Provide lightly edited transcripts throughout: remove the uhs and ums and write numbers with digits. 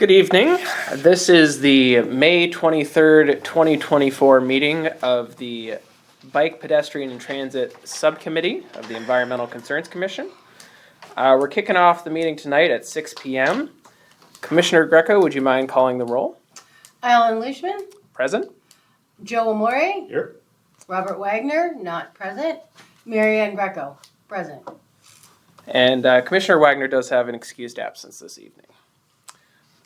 Good evening. This is the May 23rd, 2024 meeting of the Bike, Pedestrian, and Transit Subcommittee of the Environmental Concerns Commission. We're kicking off the meeting tonight at 6 p.m. Commissioner Greco, would you mind calling the roll? Alan Leishman. Present. Joe Amore. Here. Robert Wagner, not present. Marianne Greco, present. And Commissioner Wagner does have an excused absence this evening.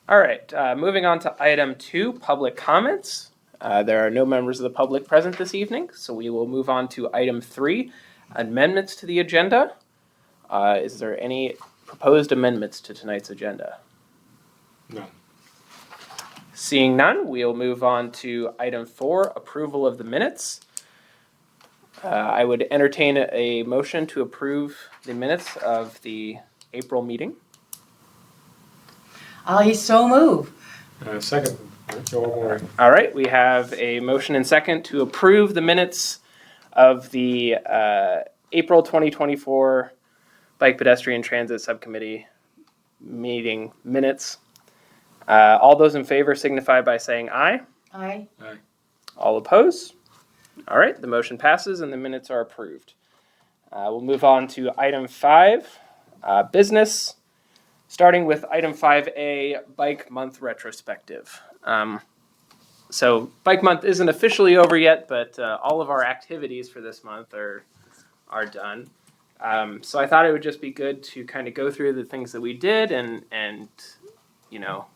All right, moving on to item 2, public comments. There are no members of the public present this evening, so we will move on to item 3, amendments to the agenda. Is there any proposed amendments to tonight's agenda? None. Seeing none, we'll move on to item 4, approval of the minutes. I would entertain a motion to approve the minutes of the April meeting. I so move. Second, Joe Amore. All right, we have a motion and second to approve the minutes of the April 2024 Bike, Pedestrian, Transit Subcommittee meeting minutes. All those in favor signify by saying aye. Aye. Aye. All opposed? All right, the motion passes and the minutes are approved. We'll move on to item 5, business. Starting with item 5A, Bike Month Retrospective. So Bike Month isn't officially over yet, but all of our activities for this month are done. So I thought it would just be good to kind of go through the things that we did and you know,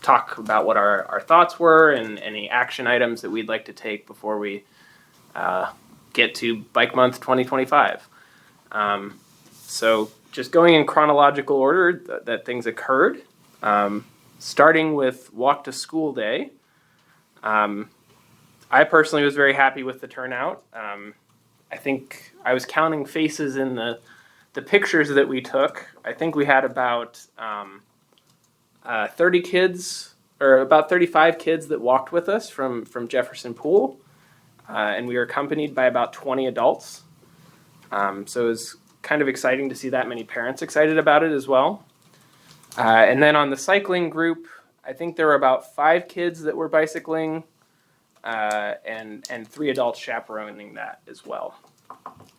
talk about what our thoughts were and any action items that we'd like to take before we get to Bike Month 2025. So just going in chronological order that things occurred, starting with Walk to School Day. I personally was very happy with the turnout. I think I was counting faces in the pictures that we took. I think we had about 30 kids, or about 35 kids that walked with us from Jefferson Pool, and we were accompanied by about 20 adults. So it was kind of exciting to see that many parents excited about it as well. And then on the cycling group, I think there were about 5 kids that were bicycling, and 3 adults chaperoning that as well.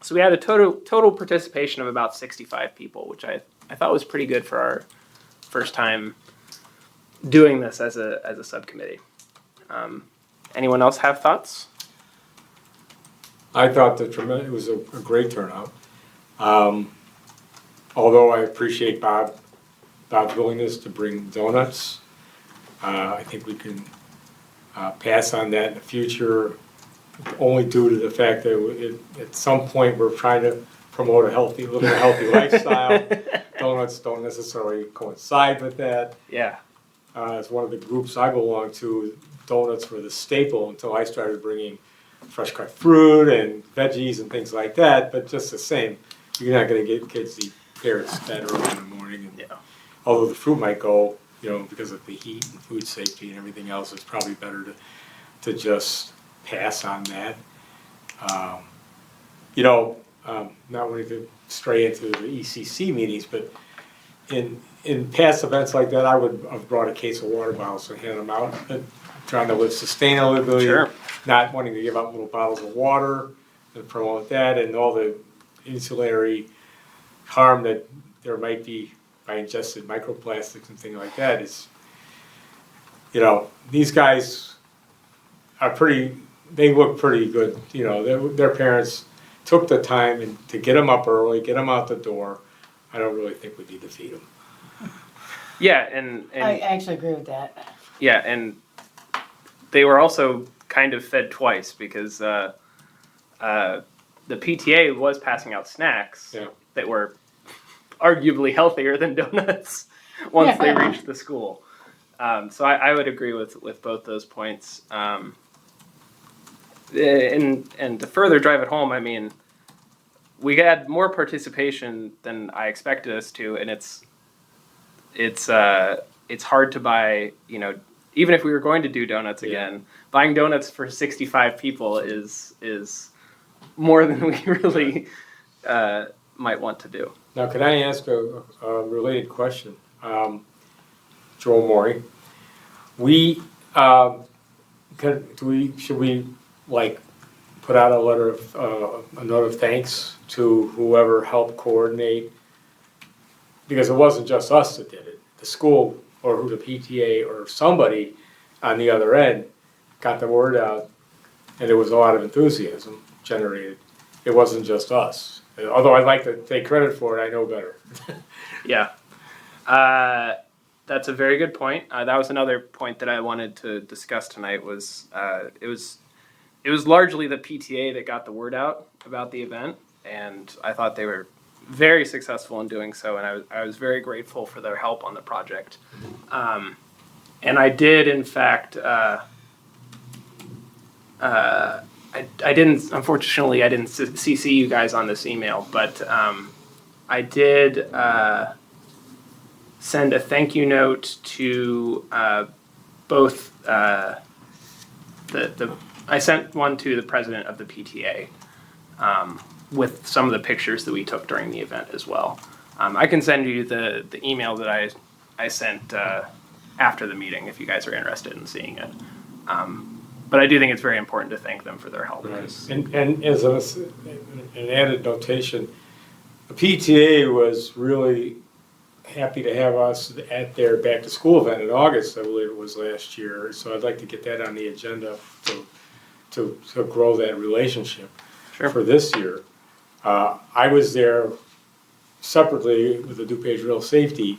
So we had a total participation of about 65 people, which I thought was pretty good for our first time doing this as a subcommittee. Anyone else have thoughts? I thought it was a great turnout. Although I appreciate Bob's willingness to bring donuts, I think we can pass on that in the future, only due to the fact that at some point we're trying to promote a healthy lifestyle. Donuts don't necessarily coincide with that. Yeah. As one of the groups I belong to, donuts were the staple until I started bringing fresh cut fruit and veggies and things like that. But just the same, you're not going to get kids to eat carrots that early in the morning. And, Yeah. although the fruit might go, because of the heat and food safety and everything else, it's probably better to just pass on that. Not wanting to stray into the ECC meetings, but in past events like that, I would have brought a case of water bottles and hand them out, trying to live sustainably, Sure. not wanting to give out little bottles of water and promote that, and all the insulary harm that there might be by ingested microplastics and things like that. Is, these guys are they look pretty good. Their parents took the time to get them up early, get them out the door. I don't really think we need to feed them. Yeah, and I actually agree with that. yeah, and they were also kind of fed twice because the PTA was passing out snacks that were arguably healthier than donuts once they reached the school. So I would agree with both those points. And to further drive it home, I mean, we had more participation than I expected us to, and it's hard to buy, even if we were going to do donuts again, buying donuts for 65 people is more than we really might want to do. Now, can I ask a related question? Joel Maury. We, should we like put out a note of thanks to whoever helped coordinate? Because it wasn't just us that did it. The school or who the PTA or somebody on the other end got the word out, and there was a lot of enthusiasm generated. It wasn't just us. Although I'd like to take credit for it, I know better. Yeah. That's a very good point. That was another point that I wanted to discuss tonight was it was largely the PTA that got the word out about the event, and I thought they were very successful in doing so, and I was very grateful for their help on the project. And I did, in fact, I didn't, unfortunately, I didn't CC you guys on this email, but I did send a thank you note to both I sent one to the president of the PTA with some of the pictures that we took during the event as well. I can send you the email that I sent after the meeting if you guys are interested in seeing it. But I do think it's very important to thank them for their help. Right. And as an added notation, the PTA was really happy to have us at their back to school event in August, I believe it was last year. So I'd like to get that on the agenda to grow that relationship for this year. I was there separately with the DuPage Real Safety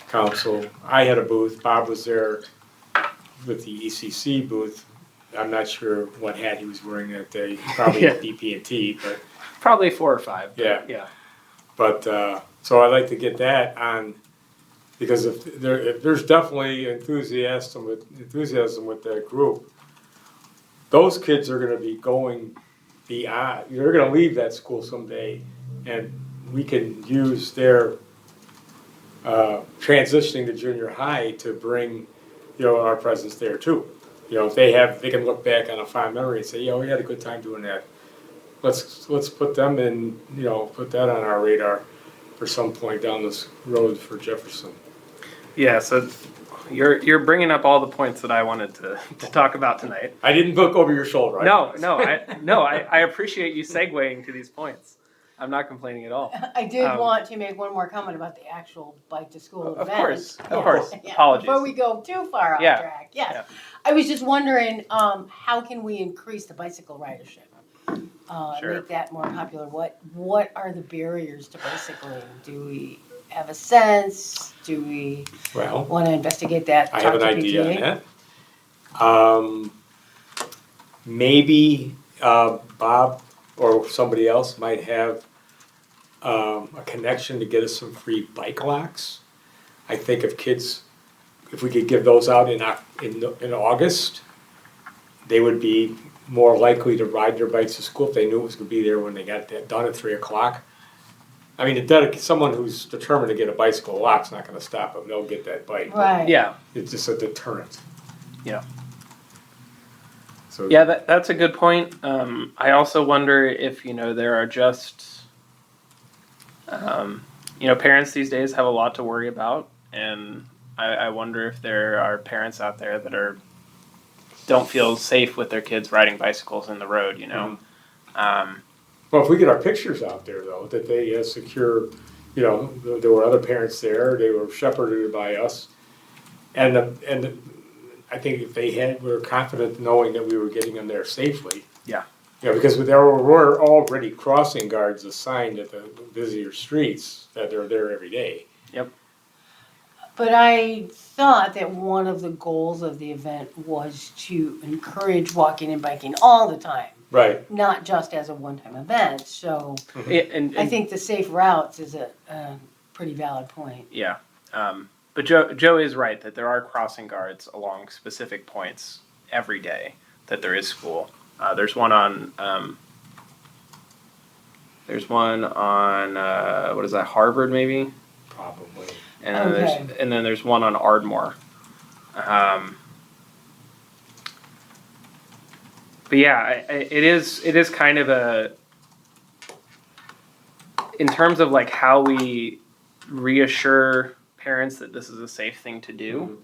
Council. I had a booth. Bob was there with the ECC booth. I'm not sure what hat he was wearing that day. Probably DP&T, but Probably 4 or 5. Yeah. Yeah. But so I'd like to get that on, because if there's definitely enthusiasm with that group, those kids are going to be going beyond. They're going to leave that school someday, and we can use their transitioning to junior high to bring, our presence there too. If they can look back on a fond memory and say, we had a good time doing that. Let's put them in, put that on our radar for some point down this road for Jefferson. Yeah, so you're bringing up all the points that I wanted to talk about tonight. I didn't look over your shoulder. I appreciate you segueing to these points. I'm not complaining at all. I did want to make one more comment about the actual bike to school event. Of course. Yeah. Apologies. Before we go too far off track. Yes. Yeah. I was just wondering, how can we increase the bicycle ridership? Sure. Make that more popular. What are the barriers to bicycling? Do we have a sense? Do we want to investigate that? I have an idea on that. Maybe Bob or somebody else might have a connection to get us some free bike locks. I think if we could give those out in August, they would be more likely to ride their bikes to school if they knew it was going to be there when they got that done at 3:00. I mean, someone who's determined to get a bicycle lock's not going to stop them. They'll get that bike. Right. Yeah. It's just a deterrent. Yeah. So that's a good point. I also wonder if there are just parents these days have a lot to worry about, and I wonder if there are parents out there that don't feel safe with their kids riding bicycles in the road. Well, if we get our pictures out there, though, that they secure, there were other parents there. They were shepherded by us, and I think if we were confident knowing that we were getting them there safely. Yeah. Because there were already crossing guards assigned at the busier streets that are there every day. Yep. But I thought that one of the goals of the event was to encourage walking and biking all the time. Right. Not just as a one-time event. So And I think the safe routes is a pretty valid point. Yeah. But Joe is right that there are crossing guards along specific points every day that there is school. There's one on what is that, Harvard maybe? Probably. And then there's one on Ardmore. But yeah, it is kind of in terms of like how we reassure parents that this is a safe thing to do,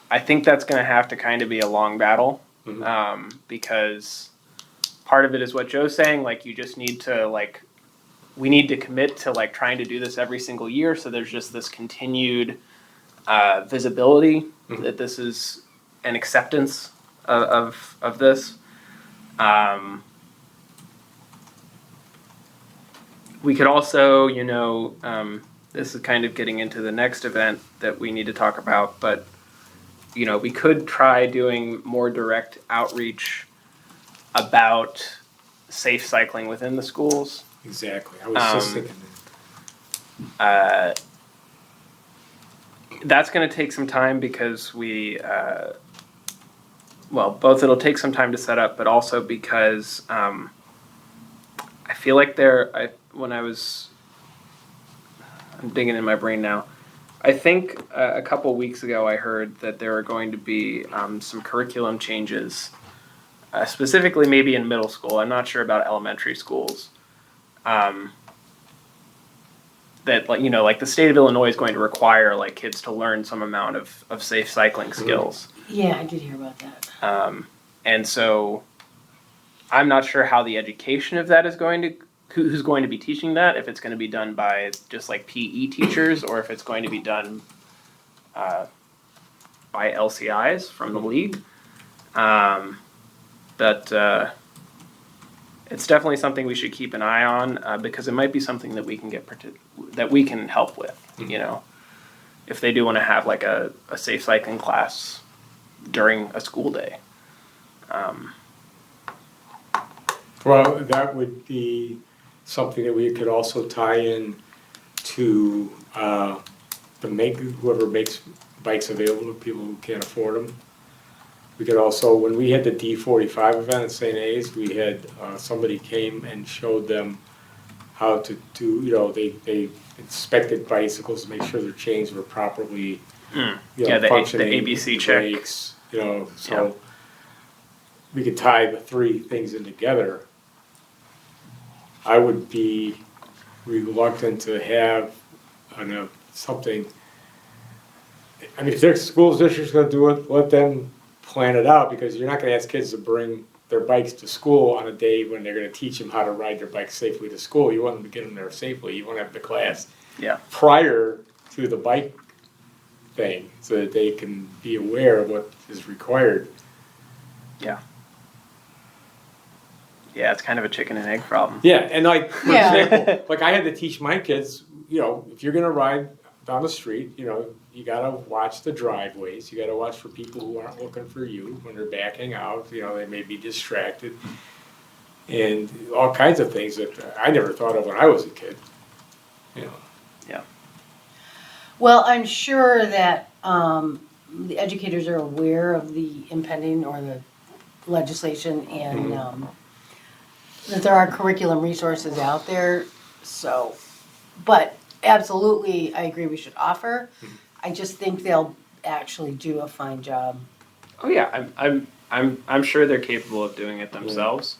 I think that's going to have to kind of be a long battle, because part of it is what Joe's saying. Like, you just need to we need to commit to trying to do this every single year. So there's just this continued visibility that this is an acceptance of this. We could also, this is kind of getting into the next event that we need to talk about, but, we could try doing more direct outreach about safe cycling within the schools. Exactly. I was just thinking That's going to take some time because both it'll take some time to set up, but also because I feel like I'm digging in my brain now. I think a couple weeks ago I heard that there are going to be some curriculum changes, specifically maybe in middle school. I'm not sure about elementary schools. That the state of Illinois is going to require kids to learn some amount of safe cycling skills. Yeah, I did hear about that. And so I'm not sure how the education of that is going to, who's going to be teaching that, if it's going to be done by just PE teachers or if it's going to be done by LCIs from the league. But it's definitely something we should keep an eye on because it might be something that we can that we can help with. If they do want to have a safe cycling class during a school day. Well, that would be something that we could also tie in to whoever makes bikes available to people who can't afford them. We could also, when we had the D45 event at St. A's, we had somebody came and showed them how to do, they inspected bicycles to make sure their chains were properly functioning. The ABC check. Brakes, we could tie the three things in together. I would be reluctant to have something. I mean, if their school district's going to do it, let them plan it out, because you're not going to ask kids to bring their bikes to school on a day when they're going to teach them how to ride their bikes safely to school. You want them to get them there safely. You want to have the class prior to the bike thing so that they can be aware of what is required. Yeah. Yeah, it's kind of a chicken and egg problem. Yeah, and for example, I had to teach my kids, if you're going to ride down the street, you got to watch the driveways. You got to watch for people who aren't looking for you when they're backing out. They may be distracted. And all kinds of things that I never thought of when I was a kid. Yeah. Well, I'm sure that the educators are aware of the impending or the legislation and that there are curriculum resources out there. So, but absolutely, I agree we should offer. I just think they'll actually do a fine job. Oh yeah, I'm sure they're capable of doing it themselves.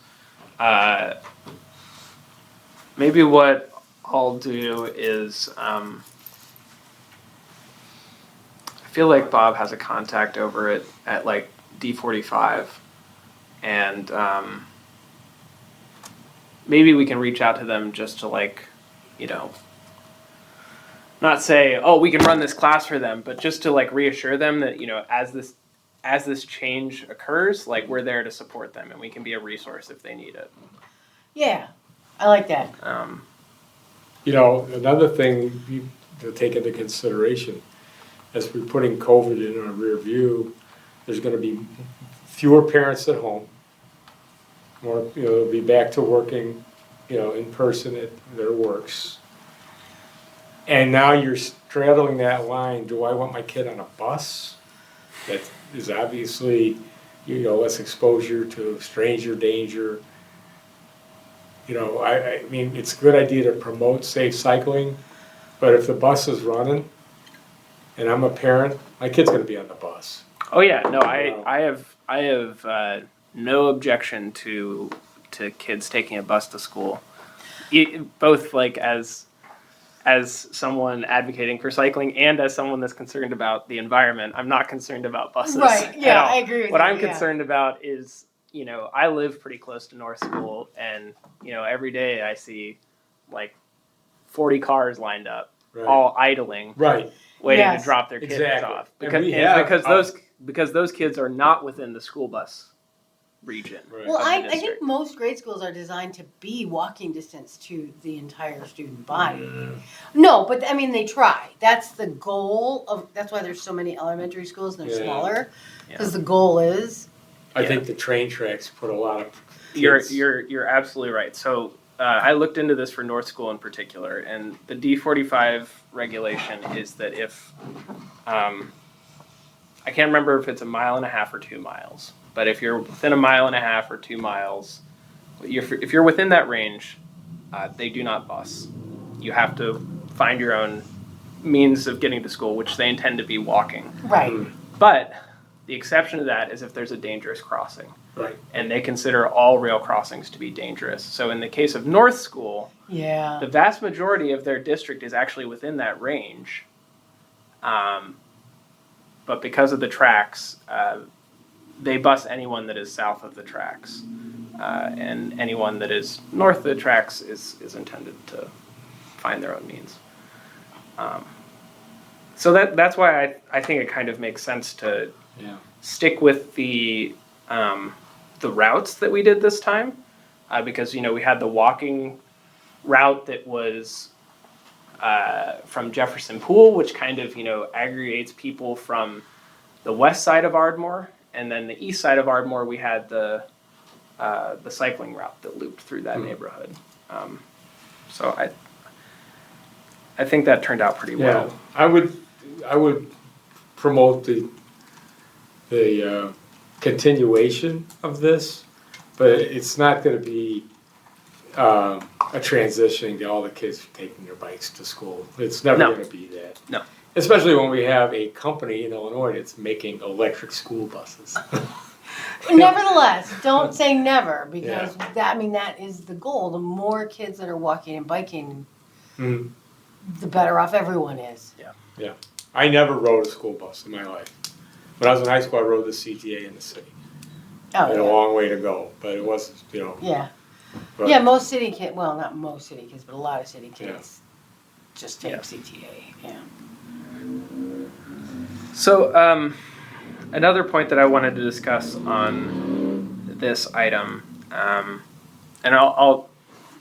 Maybe what I'll do is I feel like Bob has a contact over it at D45, and maybe we can reach out to them just to not say, oh, we can run this class for them, but just to reassure them that as this change occurs, we're there to support them and we can be a resource if they need it. Yeah, I like that. Another thing to take into consideration as we're putting COVID in our rear view, there's going to be fewer parents at home. More, they'll be back to working, in person at their works. And now you're straddling that line. Do I want my kid on a bus? That is obviously, less exposure to stranger danger. I mean, it's a good idea to promote safe cycling, but if the bus is running and I'm a parent, my kid's going to be on the bus. Oh yeah, no, I have no objection to kids taking a bus to school, both as as someone advocating for cycling and as someone that's concerned about the environment, I'm not concerned about buses. Right, at yeah, all. I agree with What you, I'm yeah. concerned about is, I live pretty close to North School, and, every day I see like 40 cars lined up, Right. all idling, Right. waiting Yes. to drop their kids Exactly. off. And Because, we have- because those kids are not within the school bus region. Right. Well, of the I think district. most grade schools are designed to be walking distance to the entire student body. No, but I mean, they try. That's the goal of, that's why there's so many elementary schools and they're Yeah. smaller. Because the goal is, I think the train tracks put a lot of kids. You're absolutely right. So I looked into this for North School in particular, and the D45 regulation is that if I can't remember if it's 1.5 miles or 2 miles, but if you're within 1.5 miles or 2 miles, if you're within that range, they do not bus. You have to find your own means of getting to school, which they intend to be walking. right. But the exception to that is if there's a dangerous crossing. Right. And they consider all rail crossings to be dangerous. So in the case of North School, Yeah. the vast majority of their district is actually within that range. But because of the tracks, they bus anyone that is south of the tracks. And anyone that is north of the tracks is intended to find their own means. So that's why I think it kind of makes sense to stick with the routes that we did this time, because we had the walking route that was from Jefferson Pool, which kind of aggregates people from the west side of Ardmore, and then the east side of Ardmore we had the cycling route that looped through that neighborhood. So I think that turned out pretty well. I would promote the continuation of this, but it's not going to be a transition to all the kids taking their bikes to school. It's never No. going to be that. No. Especially when we have a company in Illinois that's making electric school buses. Nevertheless, don't say never, because that is the goal. The more kids that are walking and biking, the better off everyone is. Yeah. I never rode a school bus in my life. When I was in high school, I rode the CTA in the city. I had a long way to go, but it wasn't, Yeah. But, Yeah, most city kids, well, not most city kids, but a lot of city kids just take CTA. Yeah. So another point that I wanted to discuss on this item, and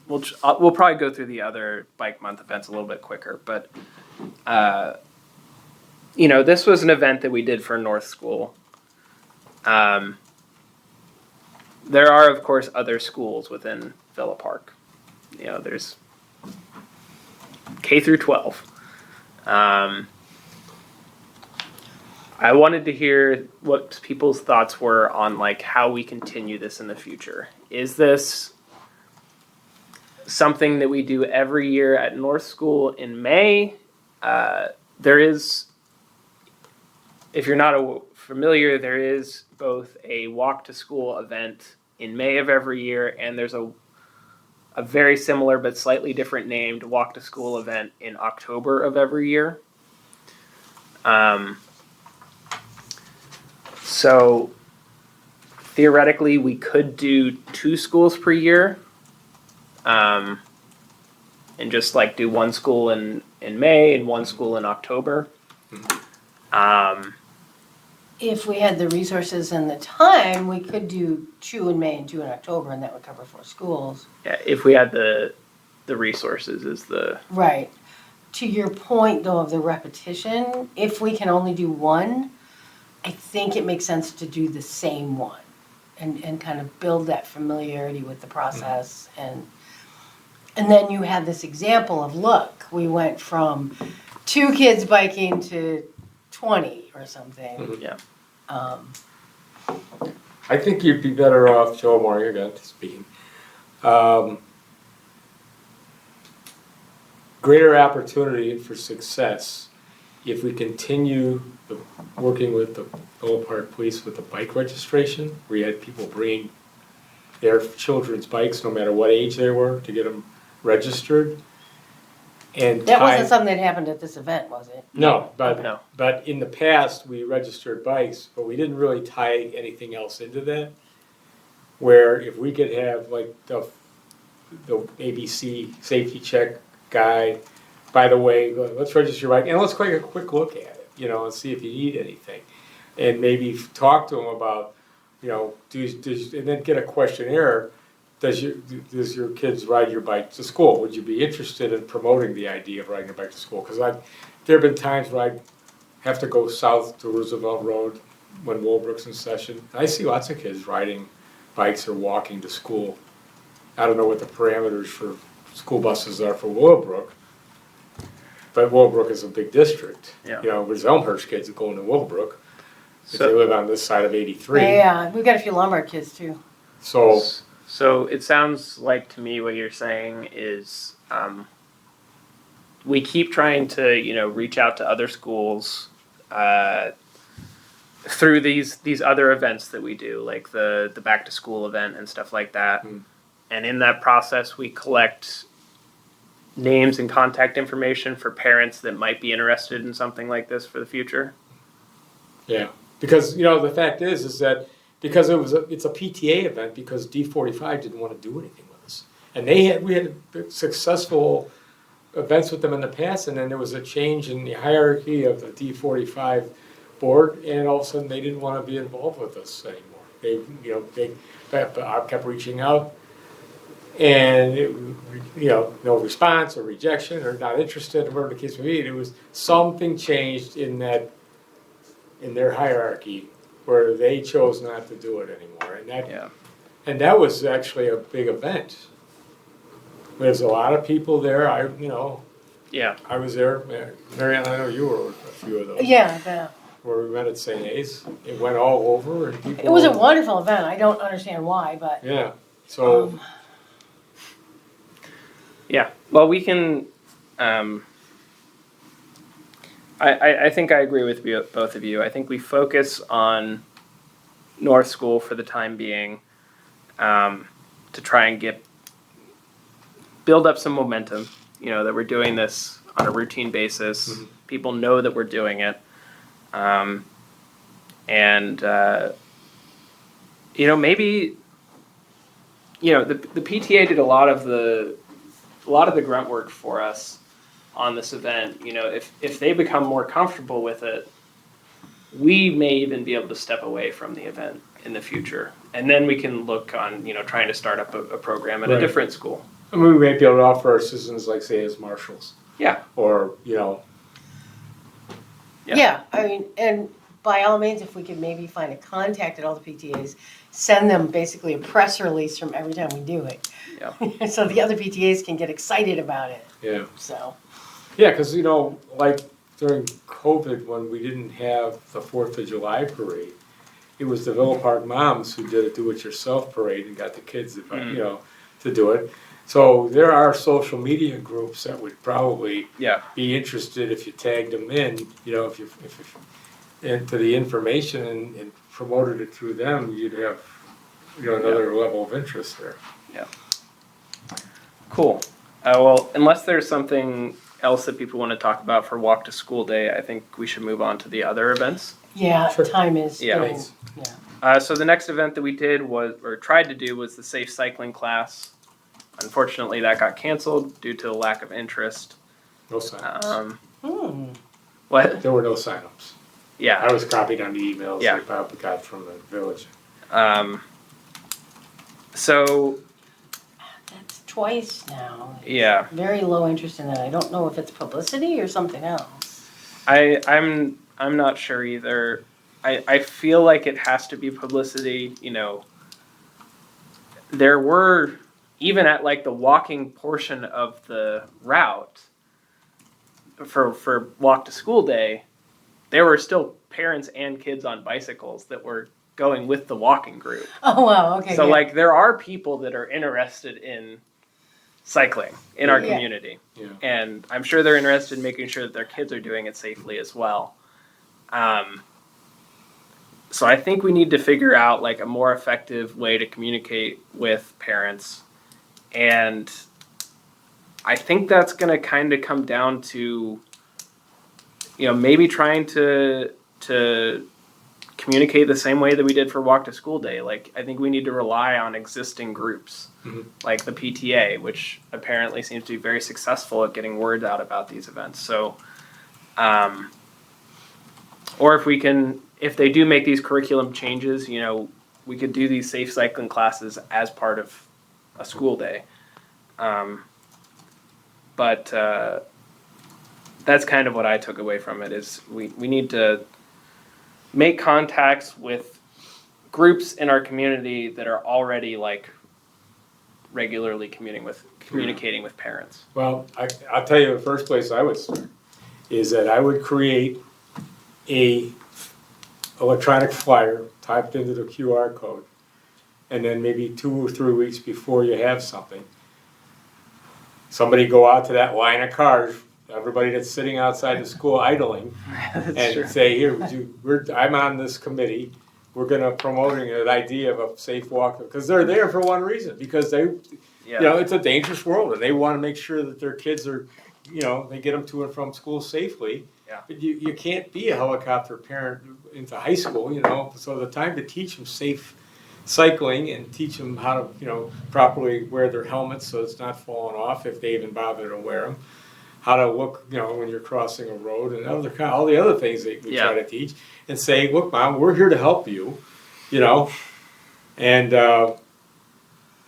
we'll probably go through the other Bike Month events a little bit quicker, but this was an event that we did for North School. There are, of course, other schools within Villa Park. There's K through 12. I wanted to hear what people's thoughts were on how we continue this in the future. Is this something that we do every year at North School in May? There is, if you're not familiar, there is both a walk to school event in May of every year, and there's a very similar but slightly different named walk to school event in October of every year. So theoretically, we could do 2 schools per year, and just do one school in May and one school in October. If we had the resources and the time, we could do 2 in May and 2 in October, and that would cover 4 schools. Yeah, if we had the resources is the... Right. To your point, though, of the repetition, if we can only do 1, I think it makes sense to do the same one and kind of build that familiarity with the process. And then you have this example of, look, we went from 2 kids biking to 20 or something. Yeah. I think you'd be better off, Joe Moore, you're going to speak. Greater opportunity for success if we continue working with the Villa Park Police with the bike registration, where you had people bringing their children's bikes, no matter what age they were, to get them registered. and That time. wasn't something that happened at this event, was it? No, but No. but in the past, we registered bikes, but we didn't really tie anything else into that. Where if we could have like the ABC safety check guide, by the way, let's register your bike and let's take a quick look at it, and see if you need anything. And maybe talk to them about, and then get a questionnaire. Does your kids ride your bike to school? Would you be interested in promoting the idea of riding your bike to school? Because there have been times where I have to go south to Roosevelt Road when Willowbrook's in session. And I see lots of kids riding bikes or walking to school. I don't know what the parameters for school buses are for Willowbrook, but Willowbrook is a big district. Yeah. There's Elmhurst kids that go into Willowbrook if So- they live on this side of 83. Yeah, we've got a few Lombard kids too. So it sounds like to me what you're saying is we keep trying to reach out to other schools through these other events that we do, like the back to school event and stuff like that. And in that process, we collect names and contact information for parents that might be interested in something like this for the future. Yeah, because the fact is that because it's a PTA event because D45 didn't want to do anything with us, and we had successful events with them in the past, and then there was a change in the hierarchy of the D45 board, and all of a sudden they didn't want to be involved with us anymore. I kept reaching out, and no response or rejection or not interested or whatever the case may be. It was something changed in their hierarchy where they chose not to do it anymore, and that was actually a big event. There's a lot of people there. I was there. Marianne, I know you were with a few of those. Yeah, Where we met at St. A's. It went all over, and people. it was a wonderful event. I don't understand why, but Yeah. So. Yeah. Well, we can. I think I agree with both of you. I think we focus on North School for the time being to try and build up some momentum. That we're doing this on a routine basis. Mm-hmm. People know that we're doing it, maybe the PTA did a lot of the grunt work for us on this event. If they become more comfortable with it, we may even be able to step away from the event in the future, and then we can look on trying to start up a program at a different school. I mean, we may be able to offer our citizens, like say, as marshals. Yeah. Or Yeah, I mean, and by all means, if we could maybe find a contact at all the PTAs, send them basically a press release from every time we do it. Yeah. So the other PTAs can get excited about it. Yeah. So. Yeah, because like during COVID when we didn't have the 4th of July parade, it was the Villa Park moms who did a do-it-yourself parade and got the kids to do it. So there are social media groups that would probably be interested if you tagged them in, if you into the information and promoted it through them, you'd have another level of interest there. Yeah. Cool. Well, unless there's something else that people want to talk about for Walk to School Day, I think we should move on to the other events. Yeah, Sure. time is. Yeah. So the next event that we did or tried to do was the safe cycling class. Unfortunately, that got canceled due to a lack of interest. No signups. What? There were no signups. Yeah. I was copied on the emails Yeah. that Bob got from the village. So. That's twice now. Yeah. Very low interest in that. I don't know if it's publicity or something else. I'm not sure either. I feel like it has to be publicity. There were, even at like the walking portion of the route for Walk to School Day, there were still parents and kids on bicycles that were going with the walking group. Oh, wow. Okay. So yeah. there are people that are interested in cycling in our community. Yeah. And I'm sure they're interested in making sure that their kids are doing it safely as well. So I think we need to figure out a more effective way to communicate with parents. And I think that's going to kind of come down to, maybe trying to communicate the same way that we did for Walk to School Day. Like, I think we need to rely on existing groups, like the PTA, which apparently seems to be very successful at getting word out about these events. So, or if they do make these curriculum changes, we could do these safe cycling classes as part of a school day. But that's kind of what I took away from it, is we need to make contacts with groups in our community that are already like regularly communicating with parents. Well, I'll tell you the first place I would start is that I would create a electronic flyer typed into the QR code, and then maybe 2 or 3 weeks before you have something, somebody go out to that line of cars, everybody that's sitting outside the school idling, and true. say, here, I'm on this committee, we're gonna promoting an idea of a safe walk, because they're there for one reason, because they, it's a dangerous world, and they wanna make sure that their kids are, they get them to and from school safely. Yeah. But you can't be a helicopter parent into high school, so the time to teach them safe cycling and teach them how to, properly wear their helmets so it's not falling off if they even bother to wear them. How to look, when you're crossing a road, and all the other things that we try to teach, and say, look, Mom, we're here to help you, and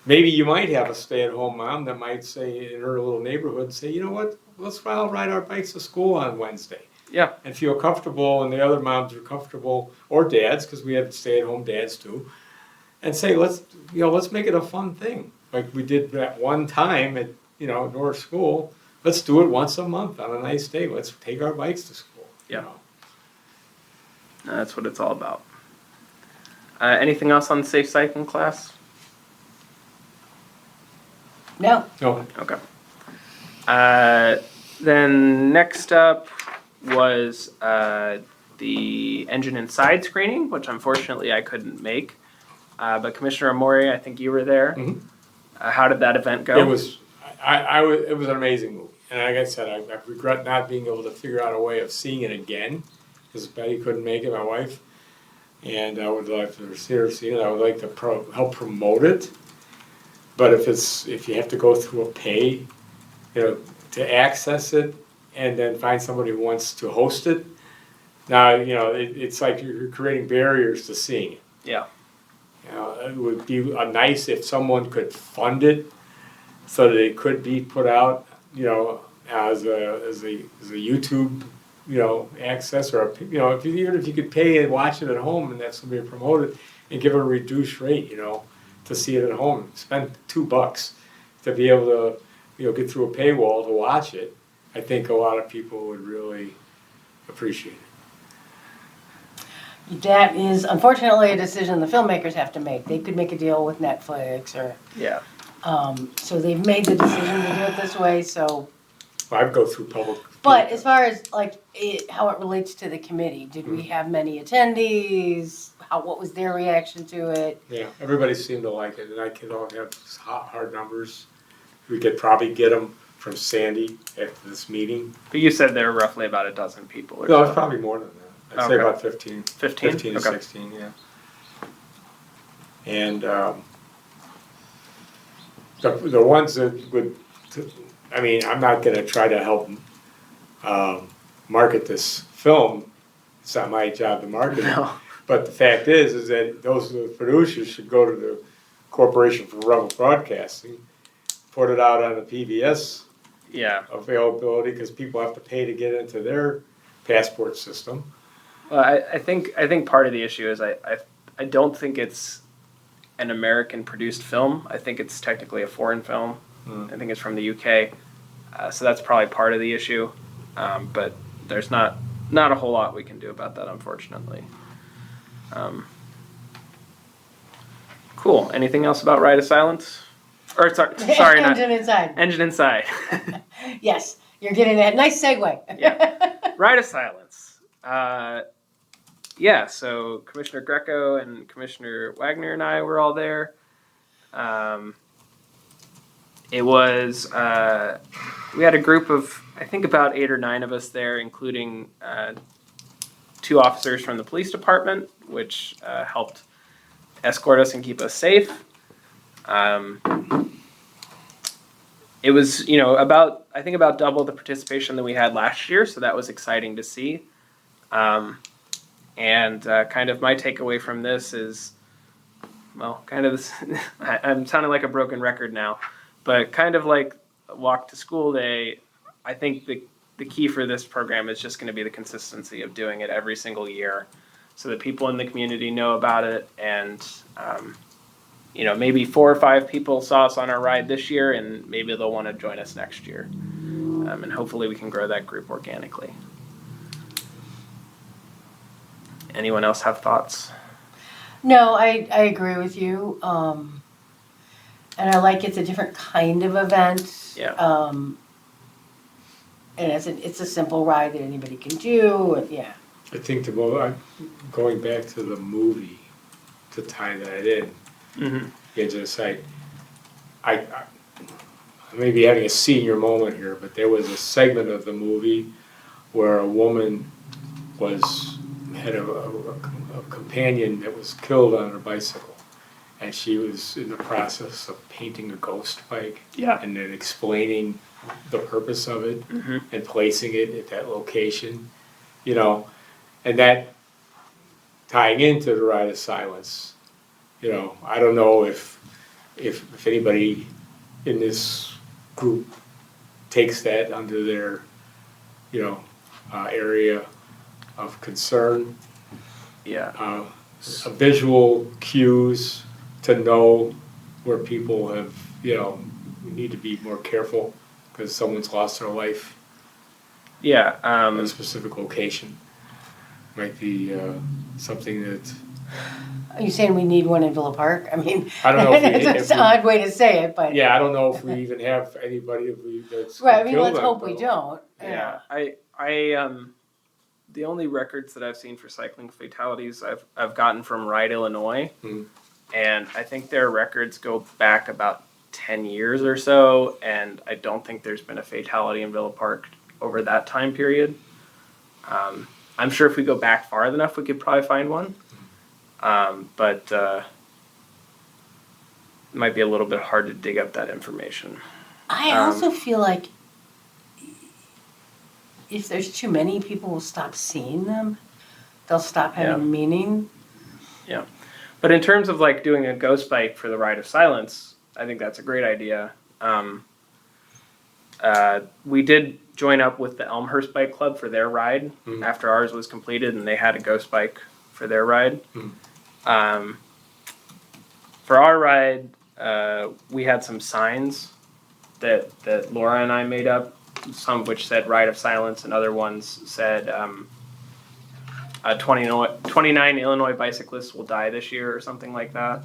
maybe you might have a stay-at-home mom that might say in her little neighborhood, say, you know what, let's all ride our bikes to school on Wednesday. Yeah. And feel comfortable, and the other moms are comfortable, or dads, because we have stay-at-home dads too, and say, let's make it a fun thing, like we did that one time at North School. Let's do it once a month on a nice day. Let's take our bikes to school. Yeah. That's what it's all about. Anything else on the safe cycling class? No. No. Okay. Then next up was the engine inside screening, which unfortunately I couldn't make. But Commissioner Amori, I think you were there. Mm-hmm. How did that event go? It was an amazing movie. And like I said, I regret not being able to figure out a way of seeing it again, because Betty couldn't make it, my wife. And I would like to see her see it. I would like to help promote it. But if you have to go through a pay, to access it, and then find somebody who wants to host it, now, it's like you're creating barriers to seeing it. Yeah. It would be nice if someone could fund it so that it could be put out, as a YouTube, access, or even if you could pay and watch it at home, and that's somebody promoted, and give it a reduced rate, to see it at home. Spend $2 to be able to, get through a paywall to watch it. I think a lot of people would really appreciate it. That is unfortunately a decision the filmmakers have to make. They could make a deal with Netflix or. Yeah. So they've made the decision to do it this way, so. Well, I'd go through public. But as far as how it relates to the committee, did we have many attendees? What was their reaction to it? Yeah, everybody seemed to like it, and I could all have hard numbers. We could probably get them from Sandy after this meeting. But you said there were roughly about a dozen people. No, it's probably more than that. I'd say about 15. 15? 15 to 16, yeah. And the ones that would, I'm not going to try to help market this film. It's not my job to market it. No. But the fact is that those producers should go to the Corporation for Rebel Broadcasting, put it out on the PBS availability, because people have to pay to get into their passport system. Well, I think part of the issue is I don't think it's an American produced film. I think it's technically a foreign film. I think it's from the UK. So that's probably part of the issue. But there's not a whole lot we can do about that, unfortunately. Cool. Anything else about Ride of Silence? Or sorry, not Engine inside. Engine Inside. Yes, you're getting that nice segue. Yeah. Ride of Silence. So Commissioner Greco and Commissioner Wagner and I were all there. it was, we had a group of, I think about 8 or 9 of us there, including 2 officers from the police department, which helped escort us and keep us safe. It was, I think about double the participation that we had last year, so that was exciting to see. And kind of my takeaway from this is, well, kind of this, I'm sounding like a broken record now, but kind of like Walk to School Day, I think the key for this program is just going to be the consistency of doing it every single year so that people in the community know about it. And, maybe 4 or 5 people saw us on our ride this year, and maybe they'll want to join us next year. And hopefully we can grow that group organically. Anyone else have thoughts? No, I agree with you. And I like it's a different kind of event. Yeah. And it's a simple ride that anybody can do. And yeah. I think going back to the movie to tie that in, edge of the site. I may be having a senior moment here, but there was a segment of the movie where a woman had a companion that was killed on her bicycle, and she was in the process of painting a ghost bike, and then explaining the purpose of it and placing it at that location, and that tying into the Ride of Silence. I don't know if anybody in this group takes that under their, area of concern. Yeah. Visual cues to know where people have, we need to be more careful because someone's lost their life. Yeah. At a specific location might be something that. Are you saying we need one in Villa Park? I mean, I don't know it's an odd way to say it, but yeah, I don't know if we even have anybody that's right. I mean, killed let's on hope it, we though. don't. Yeah. I the only records that I've seen for cycling fatalities I've gotten from Ride Illinois, and I think their records go back about 10 years or so, and I don't think there's been a fatality in Villa Park over that time period. I'm sure if we go back far enough, we could probably find one. But it might be a little bit hard to dig up that information. I also feel like if there's too many, people will stop seeing them. They'll stop having meaning. Yeah. But in terms of like doing a ghost bike for the Ride of Silence, I think that's a great idea. We did join up with the Elmhurst Bike Club for their ride after ours was completed, and they had a ghost bike for their ride. For our ride, we had some signs that Laura and I made up, some of which said Ride of Silence and other ones said 29 Illinois bicyclists will die this year or something like that.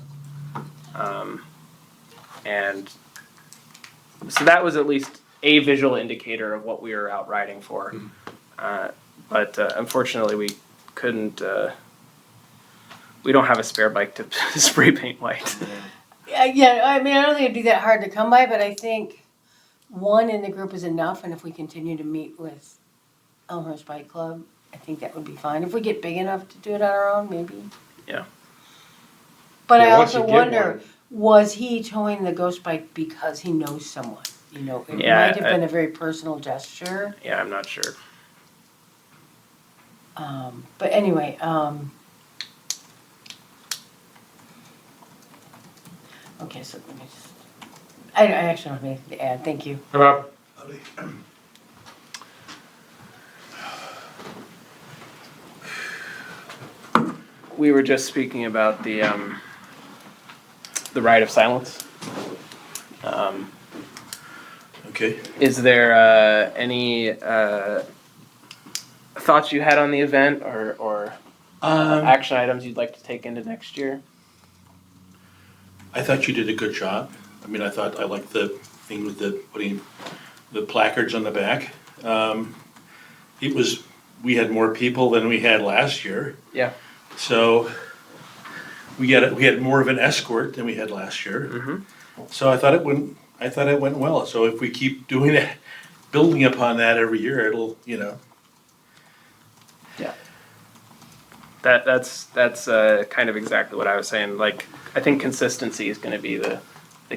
And so that was at least a visual indicator of what we were out riding for. But unfortunately we couldn't, we don't have a spare bike to spray paint white. Yeah, I mean, I don't think it'd be that hard to come by, but I think one in the group is enough, and if we continue to meet with Elmhurst Bike Club, I think that would be fine. If we get big enough to do it on our own, maybe. Yeah. But Yeah, I once also you get wonder, was he towing the ghost bike because he knows someone? It might have been a very personal gesture. Yeah, I'm not sure. But anyway, okay, so let me just, I actually don't have anything to add, thank you. How about We were just speaking about the Ride of Silence. Okay. Is there any thoughts you had on the event or action items you'd like to take into next year? I thought you did a good job. I mean, I liked the thing with putting the placards on the back. We had more people than we had last year. Yeah. So we had more of an escort than we had last year. Mm-hmm. So I thought it went I thought it went well, so if we keep doing it, building upon that every year, it'll, you know. That's kind of exactly what I was saying. Like, I think consistency is going to be the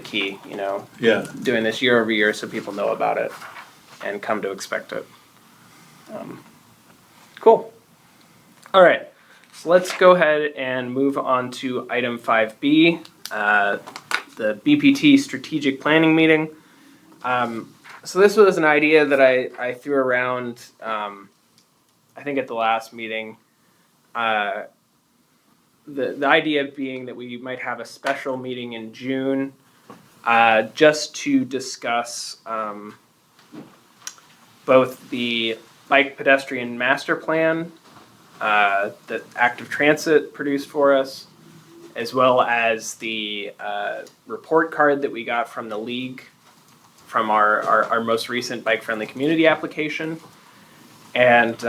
key, you know, Yeah. doing this year over year so people know about it and come to expect it. Cool. All right. So let's go ahead and move on to item 5B, the BPT strategic planning meeting. So this was an idea that I threw around, I think at the last meeting. The idea being that we might have a special meeting in June just to discuss both the bike pedestrian master plan that Active Transit produced for us, as well as the report card that we got from the league from our most recent bike friendly community application. And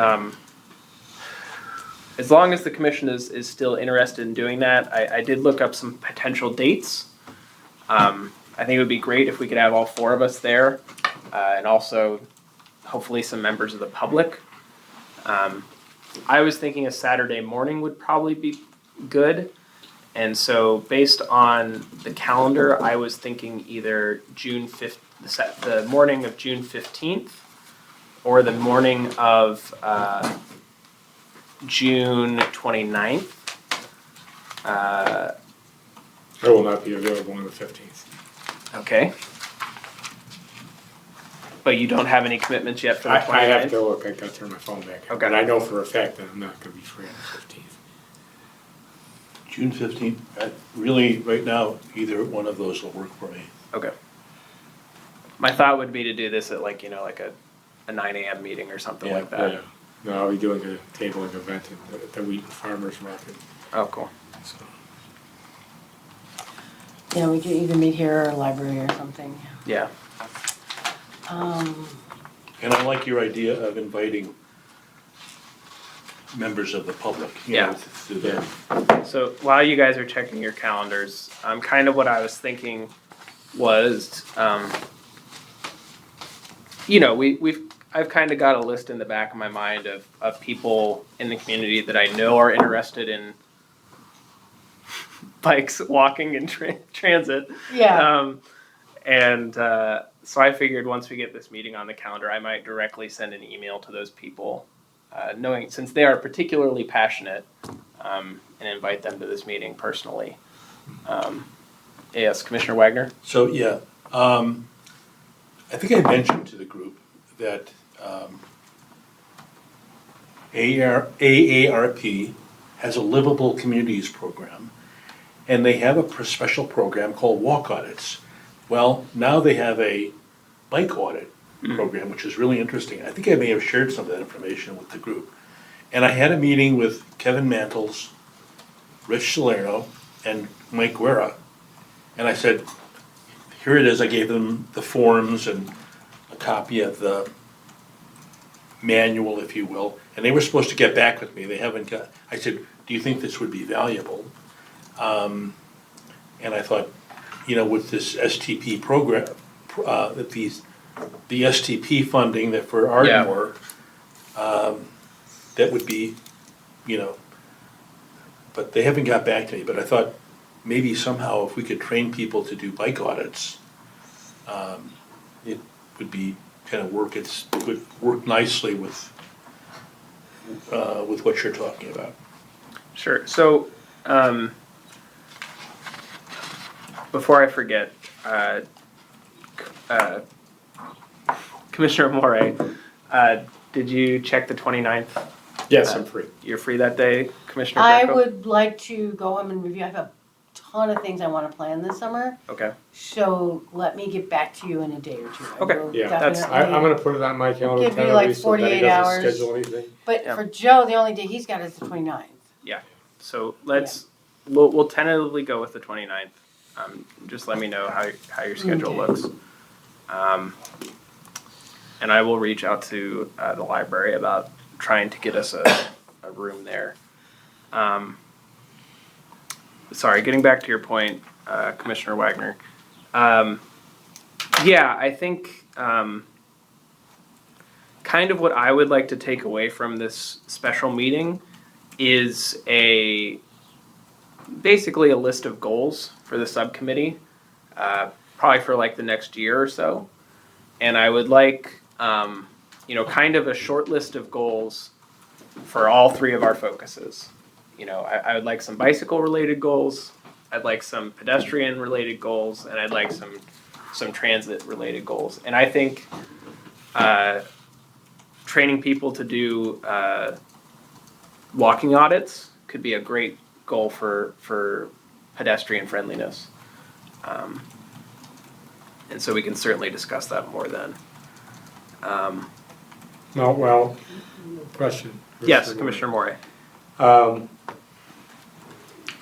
as long as the commission is still interested in doing that, I did look up some potential dates. I think it would be great if we could have all four of us there, and also hopefully some members of the public. I was thinking a Saturday morning would probably be good. And so based on the calendar, I was thinking either June 5th, the morning of June 15th, or the morning of June 29th. I will not be available on the 15th. Okay. But you don't have any commitments yet for the 29th? I have to look, I gotta turn my phone back. Okay. And I know for a fact that I'm not gonna be free on the 15th. June 15th, really, right now, either one of those will work for me. Okay. My thought would be to do this at like a 9 a.m. meeting or something like that. Yeah. No, I'll be doing a tabling event at the Wheaton Farmers Market, Oh, cool. so. Yeah, we could either meet here or library or something. Yeah. And I like your idea of inviting members of the public. you Yeah. know, to the- So while you guys are checking your calendars, kind of what I was thinking was, I've kind of got a list in the back of my mind of people in the community that I know are interested in bikes, walking, and transit. Yeah. So I figured once we get this meeting on the calendar, I might directly send an email to those people, knowing since they are particularly passionate, and invite them to this meeting personally. Yes, Commissioner Wagner? So, yeah, I think I mentioned to the group that AARP has a livable communities program, and they have a special program called walk audits. Well, now they have a bike audit program, which is really interesting. I think I may have shared some of that information with the group. And I had a meeting with Kevin Mantles, Rich Salerno, and Mike Guerra. And I said, here it is. I gave them the forms and a copy of the manual, if you will. And they were supposed to get back with me. They haven't got. I said, do you think this would be valuable? And I thought, with this STP program, that the STP funding that for Ardmore, that would be, but they haven't got back to me. But I thought maybe somehow if we could train people to do bike audits, it would be kind of would work nicely with what you're talking about. Sure. So, before I forget, Commissioner Morey, did you check the 29th? Yes, I'm free. You're free that day, Commissioner I Greco? would like to go home and review. I have a ton of things I want to plan this summer. Okay. So let me get back to you in a day or two. I Okay. will Yeah, that's- definitely- I'm gonna put it on my calendar Give me like tentatively, so that 48 he doesn't hours. schedule anything. But Yeah. for Joe, the only day he's got is the 29th. So we'll tentatively go with the 29th. Just let me know how your schedule Okay. looks. And I will reach out to the library about trying to get us a room there. Sorry, getting back to your point, Commissioner Wagner. Yeah, I think kind of what I would like to take away from this special meeting is basically a list of goals for the subcommittee, probably for like the next year or so. And I would like, kind of a short list of goals for all three of our focuses. I would like some bicycle related goals, I'd like some pedestrian related goals, and I'd like some transit related goals. And I think training people to do walking audits could be a great goal for pedestrian friendliness. And so we can certainly discuss that more then. No, well, question. Yes, Commissioner Morey.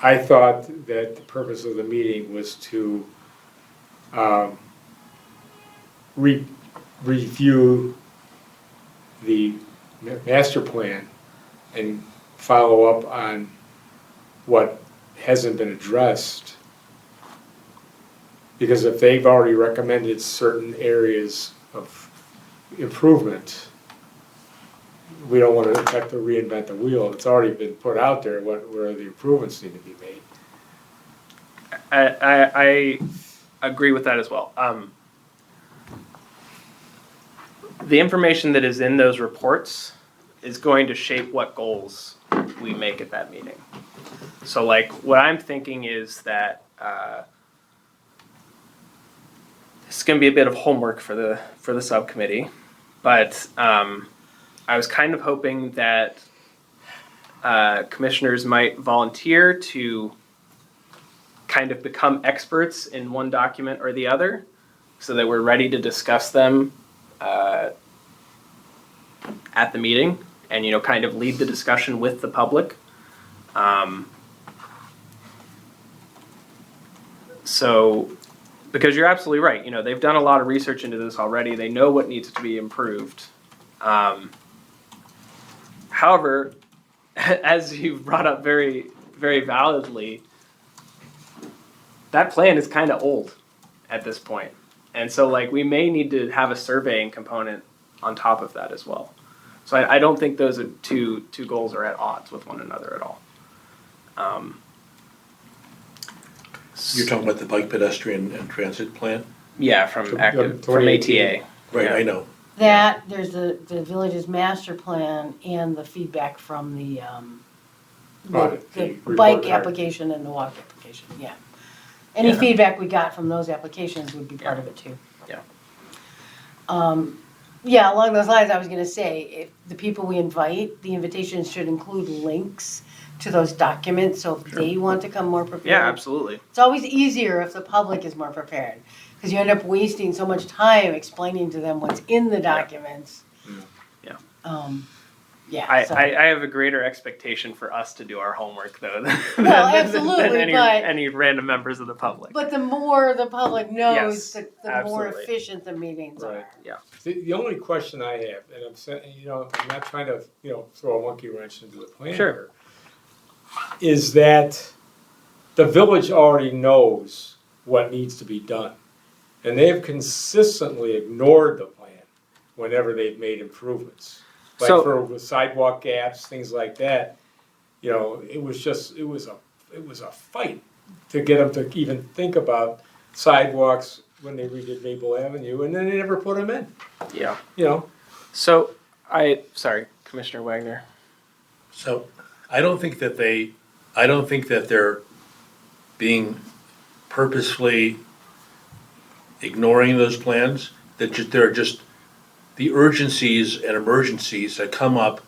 I thought that the purpose of the meeting was to review the master plan and follow up on what hasn't been addressed. Because if they've already recommended certain areas of improvement, we don't want to have to reinvent the wheel. It's already been put out there where the improvements need to be made. I agree with that as well. The information that is in those reports is going to shape what goals we make at that meeting. So like what I'm thinking is that it's going to be a bit of homework for the subcommittee, but I was kind of hoping that commissioners might volunteer to kind of become experts in one document or the other so that we're ready to discuss them at the meeting and, kind of lead the discussion with the public. So, because you're absolutely right, they've done a lot of research into this already. They know what needs to be improved. However, as you've brought up very, very validly, that plan is kind of old at this point. And so we may need to have a surveying component on top of that as well. So I don't think those are two goals are at odds with one another at all. You're talking about the bike, pedestrian, and transit plan? Yeah, from ATA. Right, Yeah. I know. That, there's the village's master plan and the feedback from the bike application and the walk application, yeah. Any feedback we got from those applications would be part of it too. Yeah. Yeah, along those lines, I was gonna say, if the people we invite, the invitations should include links to those documents, so if they want to come more prepared. Yeah, absolutely. It's always easier if the public is more prepared, because you end up wasting so much time explaining to them what's in the documents. Yeah. Yeah. I have a greater expectation for us to do our homework though than absolutely, any random members of the public. But the more the public knows, Yes, the more absolutely. efficient the meetings Right. are. Yeah. The only question I have, and I'm saying, I'm not trying to, throw a monkey wrench into the plan Sure. here, is that the village already knows what needs to be done. And they have consistently ignored the plan whenever they've made improvements. Like for sidewalk gaps, things like that, it was a fight to get them to even think about sidewalks when they redid Maple Avenue, and then they never put them in. Yeah. So Sorry, Commissioner Wagner. So I don't think that they're being purposefully ignoring those plans. They're just the urgencies and emergencies that come up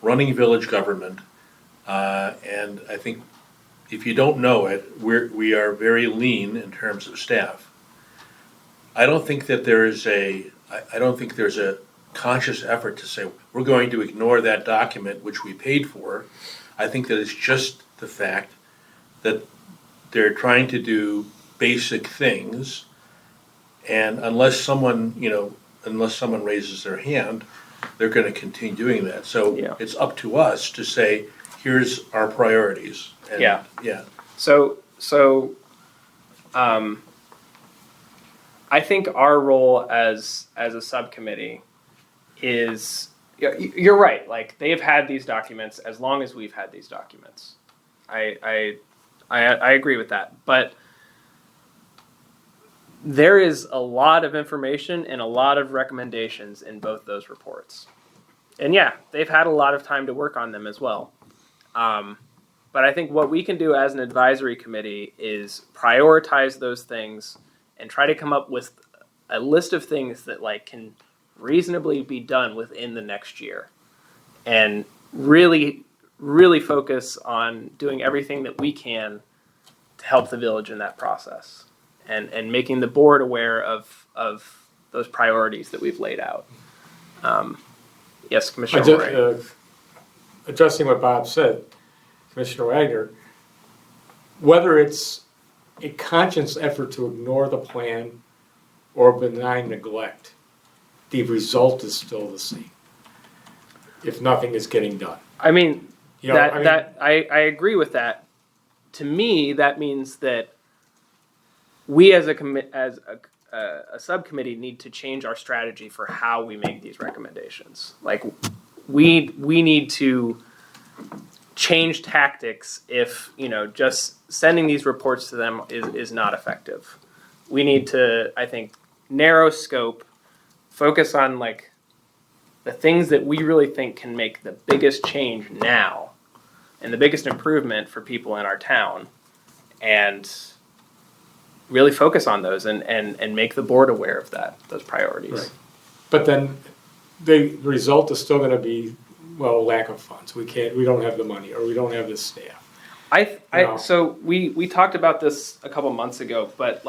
running village government. And I think if you don't know it, we are very lean in terms of staff. I don't think there's a conscious effort to say, we're going to ignore that document which we paid for. I think that it's just the fact that they're trying to do basic things, and unless someone raises their hand, they're going to continue doing that. So it's up to us to say, here's our priorities. And, I think our role as a subcommittee is, you're right, like they've had these documents as long as we've had these documents. I agree with that, but there is a lot of information and a lot of recommendations in both those reports. And yeah, they've had a lot of time to work on them as well. But I think what we can do as an advisory committee is prioritize those things and try to come up with a list of things that like can reasonably be done within the next year, and really focus on doing everything that we can to help the village in that process, and making the board aware of those priorities that we've laid out. Yes, Commissioner Moray. Addressing what Bob said, Commissioner Wagner, whether it's a conscious effort to ignore the plan or benign neglect, the result is still the same if nothing is getting done. I mean, You know, I agree with that. To me, that means that we as a subcommittee need to change our strategy for how we make these recommendations. Like we need to change tactics if, just sending these reports to them is not effective. We need to, I think, narrow scope, focus on like the things that we really think can make the biggest change now and the biggest improvement for people in our town, and really focus on those and make the board aware of those priorities. Right. But then the result is still going to be, well, lack of funds. We don't have the money, or we don't have the staff. So we talked about this a couple months ago, but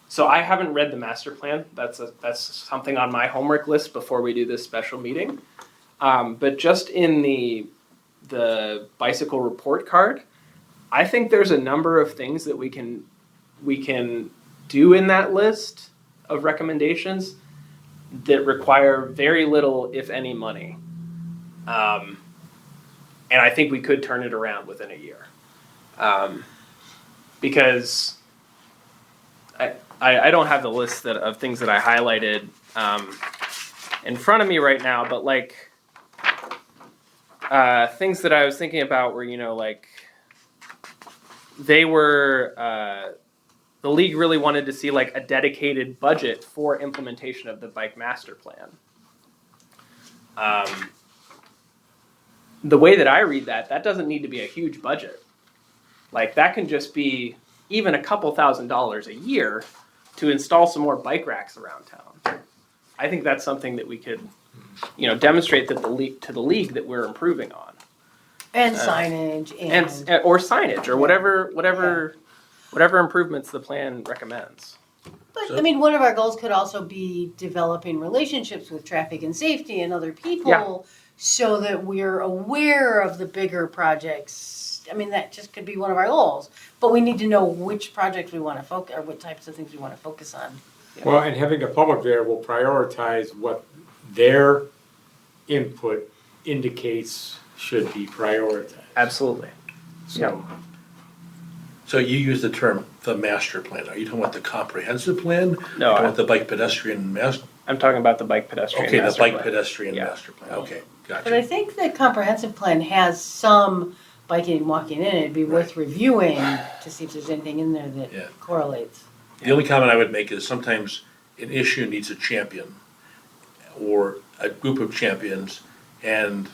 so I haven't read the master plan. That's something on my homework list before we do this special meeting. But just in the bicycle report card, I think there's a number of things that we can do in that list of recommendations that require very little, if any, money. And I think we could turn it around within a year. Because I don't have the list of things that I highlighted in front of me right now, but things that I was thinking about were, they were, the league really wanted to see a dedicated budget for implementation of the bike master plan. The way that I read that doesn't need to be a huge budget. That can just be even a couple $1,000s a year to install some more bike racks around town. I think that's something that we could, demonstrate that to the league that we're improving on. And signage or signage or whatever improvements the plan recommends. But one of our goals could also be developing relationships with traffic and safety and other people, so that we're aware of the bigger projects. That just could be one of our goals. But we need to know which projects we want to focus, or what types of things we want to focus on. Yeah. Well, and having the public there will prioritize what their input indicates should be prioritized. Absolutely. So you use the term the master plan. Are you talking about the comprehensive plan? No. Or talking about the bike pedestrian master? I'm talking about the bike pedestrian Okay, master the bike plan. pedestrian Yeah. master plan. Okay, gotcha. But I think the comprehensive plan has some biking and walking in it. It'd be worth reviewing to see if there's anything in there that correlates. The only comment I would make is sometimes an issue needs a champion or a group of champions, and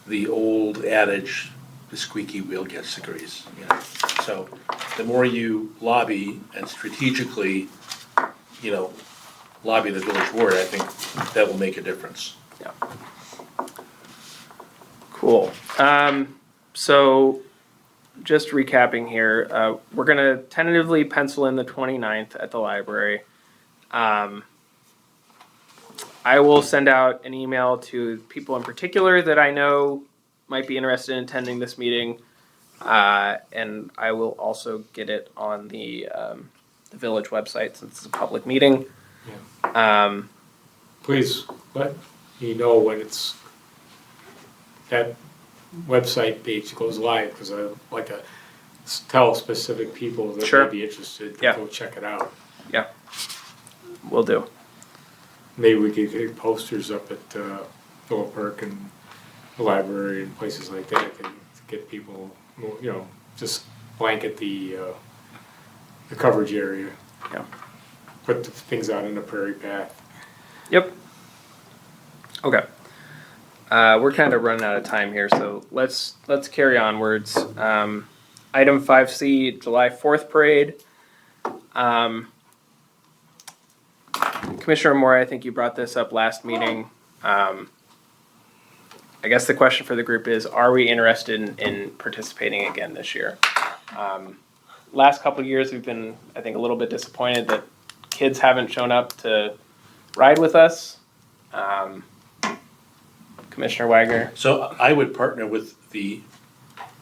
the old adage, the squeaky wheel gets the grease. So the more you lobby and strategically, lobby the village board, I think that will make a difference. Yeah. Cool. So just recapping here, we're going to tentatively pencil in the 29th at the library. I will send out an email to people in particular that I know might be interested in attending this meeting, and I will also get it on the village website since it's a public meeting. Yeah. Please let me know when that website page goes live, because I like a tell specific people that Sure. may be interested to Yeah. go check it out. Will do. Maybe we could get posters up at Phillip Park and the library and places like that to get people, just blanket the coverage area. Yeah. Put the things out in the prairie path. Yep. Okay. We're kind of running out of time here, so let's carry onwards. Item 5C, July 4th parade. Commissioner Moore, I think you brought this up last meeting. I guess the question for the group is, are we interested in participating again this year? Last couple of years, we've been, I think, a little bit disappointed that kids haven't shown up to ride with us. Commissioner Wagner. So I would partner with the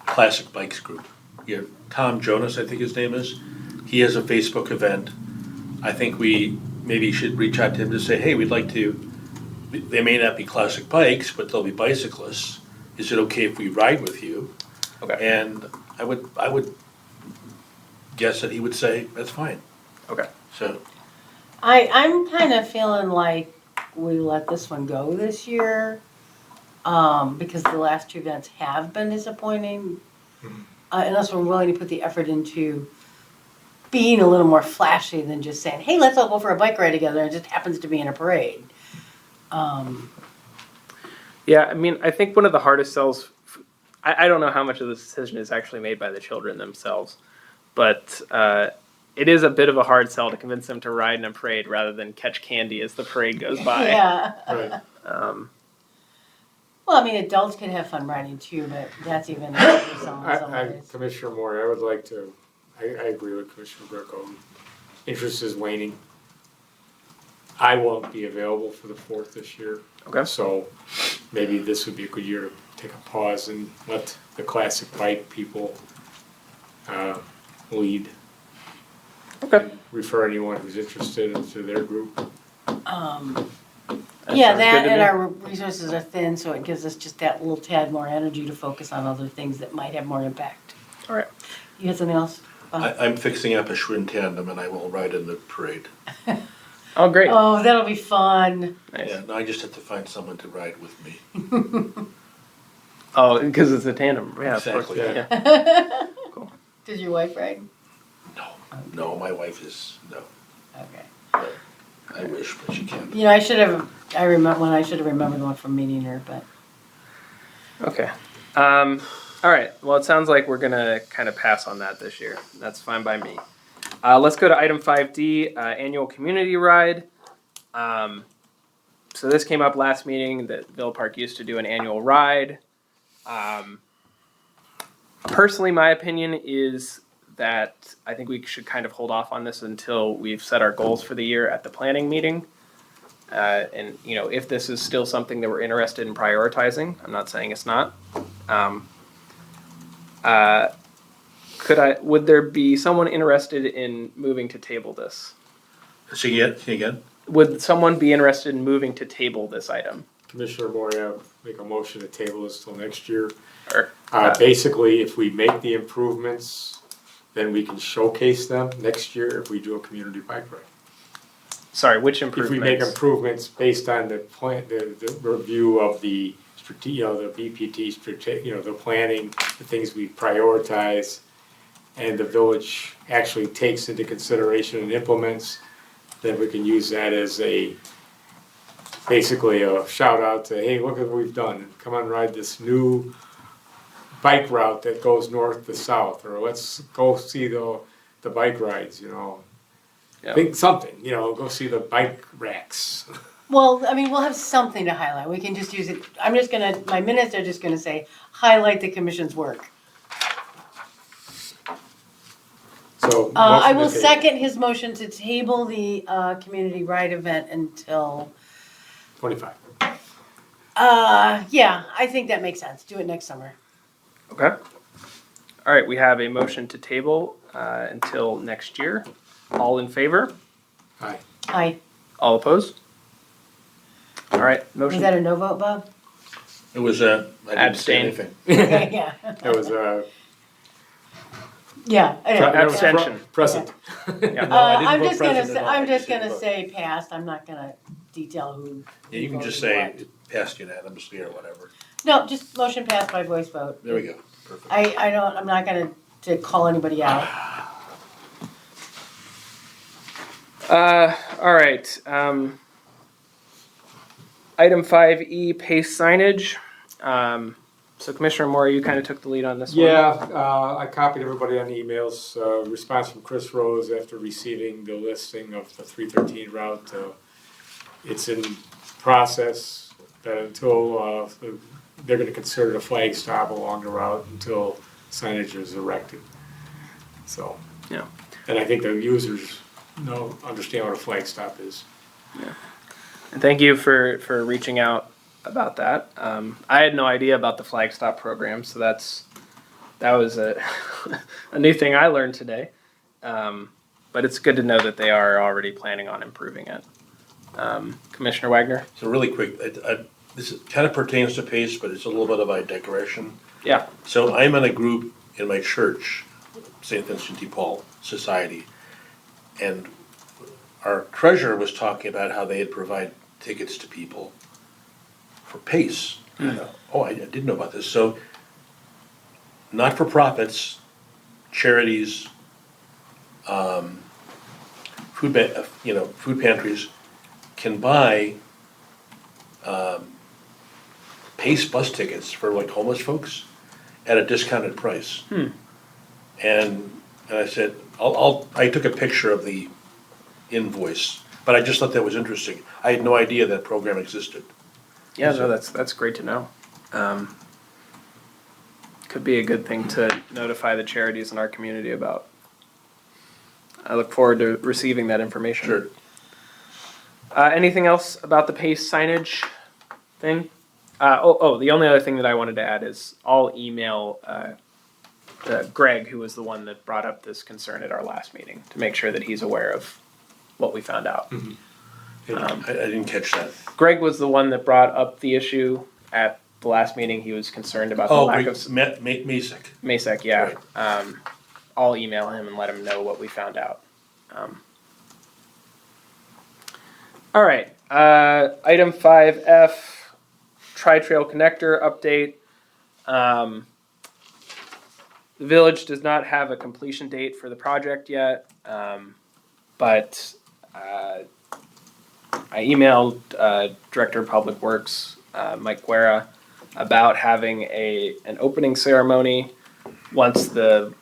Classic Bikes group. You have Tom Jonas, I think his name is. He has a Facebook event. I think we maybe should reach out to him to say, hey, we'd like to, they may not be classic bikes, but they'll be bicyclists. Is it okay if we ride with you? Okay. And I would guess that he would say, that's fine. Okay. So, I'm kind of feeling like we let this one go this year, because the last two events have been disappointing. Unless we're willing to put the effort into being a little more flashy than just saying, hey, let's all go for a bike ride together. It just happens to be in a parade. Yeah, I mean, I think one of the hardest sells, I don't know how much of this decision is actually made by the children themselves, but it is a bit of a hard sell to convince them to ride in a parade rather than catch candy as the parade goes by. Yeah. Right. Well, I mean, adults can have fun riding too, but that's even for some ways. Commissioner Moore, I would like to, I agree with Commissioner Greco. Interest is waning. I won't be available for the 4th this year. Okay. So maybe this would be a good year to take a pause and let the classic bike people lead. Okay. Refer anyone who's interested into their group. Yeah, sounds that good to and me. our resources are thin, so it gives us just that little tad more energy to focus on other things that might have more impact. All right. You had something else? I'm fixing up a Schwinn tandem and I will ride in the parade. Oh, great. Oh, that'll be fun. Nice. Yeah, no, I just have to find someone to ride with me. Oh, because it's a tandem. Yeah, Exactly. of course. Yeah. Does your wife ride? No, my wife is, no. Okay. I wish, but she can't. You know, I should have remembered the one from meeting her, but Okay. All right. Well, it sounds like we're going to kind of pass on that this year. That's fine by me. Let's go to item 5D, annual community ride. So this came up last meeting that Villa Park used to do an annual ride. Personally, my opinion is that I think we should kind of hold off on this until we've set our goals for the year at the planning meeting. And, if this is still something that we're interested in prioritizing, I'm not saying it's not. Would there be someone interested in moving to table this? See again? Would someone be interested in moving to table this item? Commissioner Moore, I make a motion to table this till next year. Or, Basically, if we make the improvements, then we can showcase them next year if we do a community bike ride. sorry, which If we improvements? make improvements based on the plan, the review of the the BPT, the planning, the things we prioritize, and the village actually takes into consideration and implements, then we can use that as basically a shout out to, hey, look at what we've done. Come on, ride this new bike route that goes north to south, or let's go see the bike rides, Yeah. Think something, go see the bike racks. well, I mean, we'll have something to highlight. We can just use it. My minutes are just gonna say, highlight the commission's work. So I motion will to table. second his motion to table the community ride event until, 25. yeah, I think that makes sense. Do it next summer. Okay. All right, we have a motion to table until next year. All in favor? Aye. Aye. All opposed? All right, Was motion. that a no vote, Bob? It was I didn't say Abstain. anything. Okay, yeah. That was Yeah, anyway, That was Abstention. Present. No, I didn't I'm vote just gonna present say, at all. I I'm just didn't gonna vote. say passed, I'm not gonna detail who. Yeah, you can just say it passed unanimously or whatever. No, just motion passed by voice vote. There we go. Perfect. I'm not gonna to call anybody out. All right. Item 5E, pace signage. So Commissioner Moore, you kind of took the lead on this one. Yeah, I copied everybody on the emails, response from Chris Rose after receiving the listing of the 313 route. It's in process that until they're gonna consider the flag stop along the route until signage is erected. So. Yeah. And I think the users understand what a flag stop is. And thank you for reaching out about that. I had no idea about the flag stop program, so that was a a new thing I learned today. But it's good to know that they are already planning on improving it. Commissioner Wagner? So really quick, this kind of pertains to pace, but it's a little bit of a digression. Yeah. So I'm in a group in my church, St. Vincent de Paul Society, and our treasurer was talking about how they had provided tickets to people for pace. Oh, I didn't know about this. So not-for-profits, charities, food pantries can buy pace bus tickets for like homeless folks at a discounted price. And I said, I took a picture of the invoice, but I just thought that was interesting. I had no idea that program existed. Yeah, no, that's great to know. Could be a good thing to notify the charities in our community about. I look forward to receiving that information. Sure. Anything else about the pace signage thing? The only other thing that I wanted to add is I'll email Greg, who was the one that brought up this concern at our last meeting, to make sure that he's aware of what we found out. I didn't catch that. Greg was the one that brought up the issue at the last meeting. He was concerned about the lack of Masek. Masek, yeah. Right. I'll email him and let him know what we found out. All right. Item 5F, Tri-Trail Connector update. The village does not have a completion date for the project yet, but I emailed Director of Public Works, Mike Guerra, about having an opening ceremony once the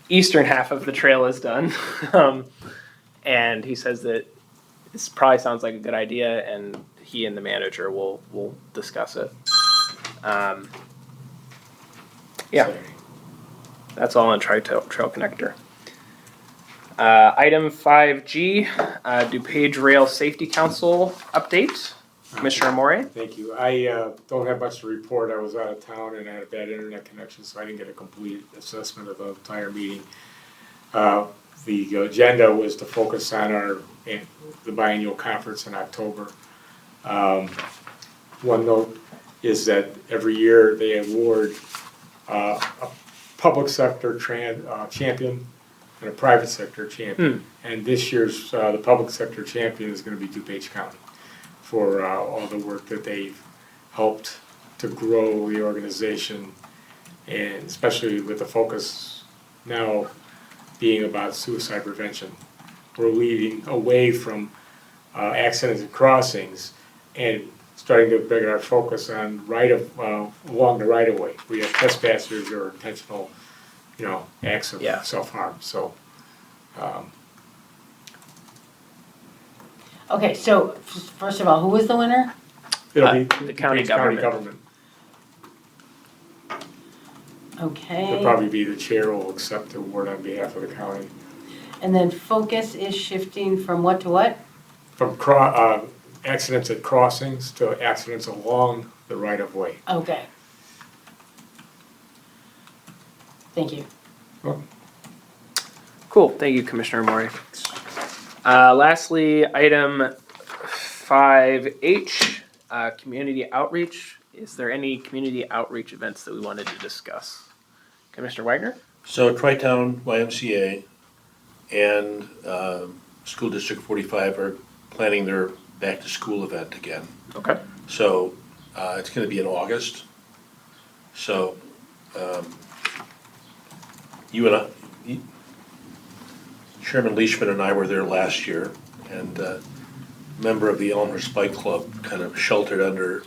eastern half of the trail is done. And he says that this probably sounds like a good idea, and he and the manager will discuss it. Yeah, that's all on Trail Connector. Item 5G, DuPage Rail Safety Council update. Commissioner Morey. Thank you. I don't have much to report. I was out of town and I had a bad internet connection, so I didn't get a complete assessment of the entire meeting. The agenda was to focus on the biennial conference in October. One note is that every year they award a public sector champion and a private sector champion. And this year's the public sector champion is going to be DuPage County for all the work that they've helped to grow the organization, and especially with the focus now being about suicide prevention. We're leading away from accidents and crossings and starting to bring our focus on along the right of way. We have trespassers or intentional, acts of self-harm. So, Okay, so first of all, who was the winner? it'll be the county DuPage government. Okay. It'll probably be the chair will accept the award on behalf of the county. And then focus is shifting from what to what? From accidents at crossings to accidents along the right of way. Okay. Thank you. Cool. Thank you, Commissioner Morey. Lastly, item 5H, community outreach. Is there any community outreach events that we wanted to discuss? Commissioner Wagner? So Tri-Town YMCA and School District 45 are planning their back-to-school event again. Okay. So it's going to be in August. So you and I, Chairman Leishman and I were there last year, and a member of the Elmhurst Bike Club kind of sheltered under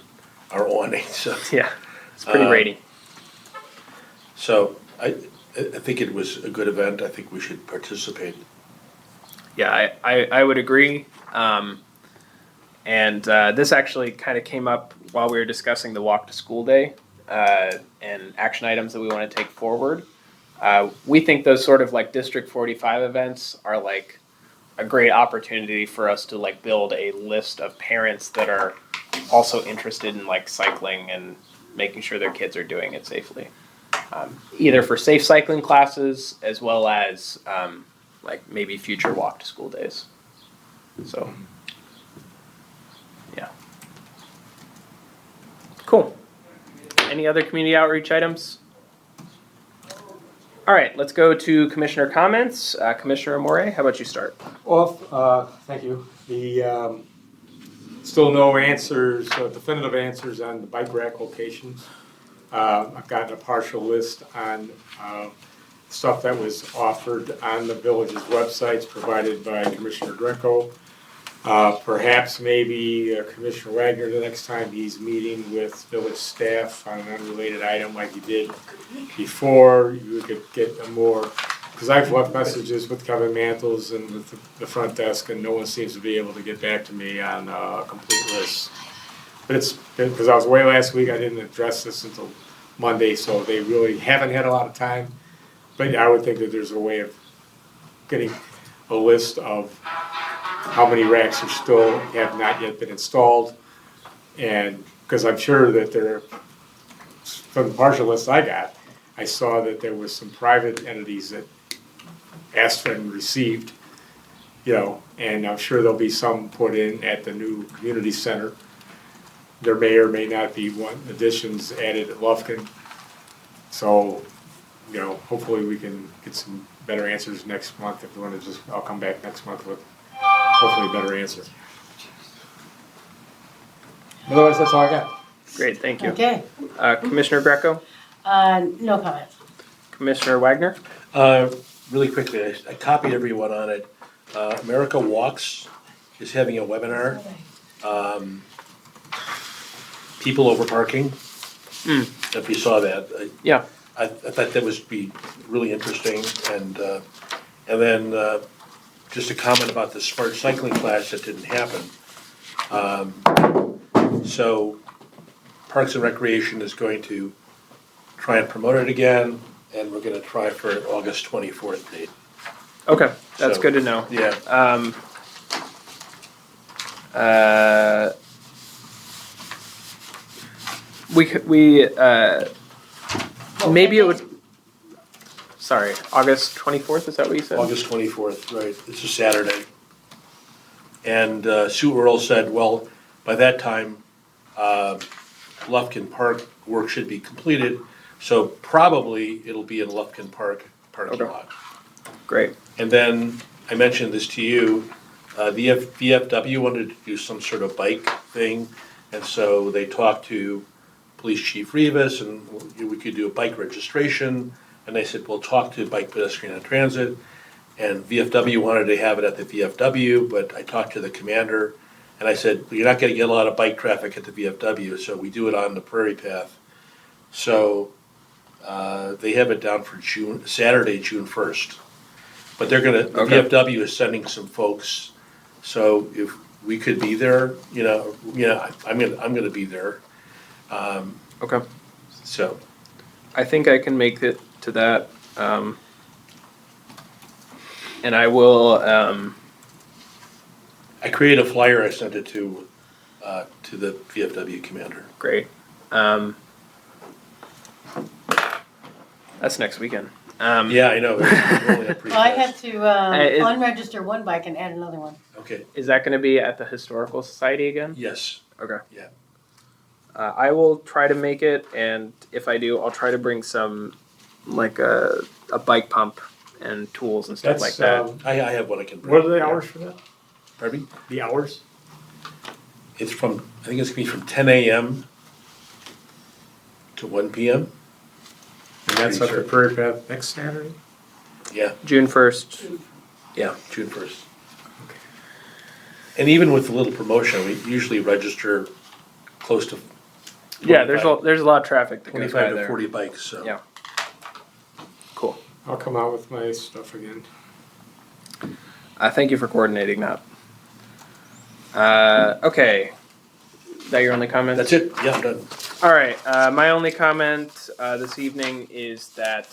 our awning. So, Yeah, it's pretty rainy. so I think it was a good event. I think we should participate. Yeah, I would agree. And this actually kind of came up while we were discussing the walk to school day and action items that we want to take forward. We think those sort of like District 45 events are like a great opportunity for us to like build a list of parents that are also interested in like cycling and making sure their kids are doing it safely. Either for safe cycling classes as well as like maybe future walk to school days. So, yeah. Cool. Any other community outreach items? All right, let's go to commissioner comments. Commissioner Amore, how about you start? Well, thank you. The, still no answers, definitive answers on the bike rack locations. I've gotten a partial list on stuff that was offered on the village's websites provided by Commissioner Greco. Perhaps maybe Commissioner Wagner, the next time he's meeting with village staff on an unrelated item like he did before, you could get a more, because I've left messages with Kevin Mantles and with the front desk, and no one seems to be able to get back to me on a complete list. But it's because I was away last week, I didn't address this until Monday, so they really haven't had a lot of time. But I would think that there's a way of getting a list of how many racks are still have not yet been installed, and because I'm sure that there, from the partial list I got, I saw that there was some private entities that asked for and received, and I'm sure there'll be some put in at the new community center. There may or may not be one additions added at Lufkin, so hopefully we can get some better answers next month. If you want to I'll come back next month with hopefully a better answer. Otherwise, that's all I got. Great, thank you. Okay, Commissioner Greco, no comments. Commissioner Wagner. Really quickly, I copied everyone on it. America Walks is having a webinar. People over parking. If you saw that. Yeah. I thought that would be really interesting, and then just a comment about the smart cycling class that didn't happen. So Parks and Recreation is going to try and promote it again, and we're going to try for an August 24th date. Okay, that's So, good to know. Yeah. Maybe it would. Sorry, August 24th. Is that what you said? August 24th, right, it's a Saturday. And Sue Earle said, well, by that time, Lufkin Park work should be completed, so probably it'll be in Lufkin Park parking Okay. lot. Great. And then, I mentioned this to you, the VFW wanted to do some sort of bike thing, and so they talked to Police Chief Rivas, and we could do a bike registration, and they said, we'll talk to Bike Pedestrian and Transit, and VFW wanted to have it at the VFW, but I talked to the commander, and I said, well, you're not gonna get a lot of bike traffic at the VFW, so we do it on the Prairie Path. So, they have it down for Saturday, June 1st. But they're gonna, the Okay. VFW is sending some folks, so if we could be there, I'm gonna be there. Okay. So, I think I can make it to that. And I will. I created a flyer, I sent it to the VFW commander. Great. That's next weekend. Yeah, I know. We're rolling up pretty Well, I fast. had to is- unregister one bike and add another one. Okay, Is that going to be at the Historical Society again? yes, Okay. yeah. I will try to make it, and if I do, I'll try to bring some like a bike pump and tools and stuff like that. I have one I can bring. What are the hours for that? Pardon me? The hours? It's from, I think it's gonna be from 10 a.m. to 1 p.m. And that's up Pretty at Prairie Path next Saturday? Yeah, June 1st. yeah, June 1st. And even with a little promotion, we usually register close to Yeah, there's a lot of traffic that goes 25 by to there. 40 bikes, so. Yeah. Cool. I'll come out with my stuff again. Thank you for coordinating that. Okay. Is that your only comment? That's it, yeah, I'm done. All right. My only comment this evening is that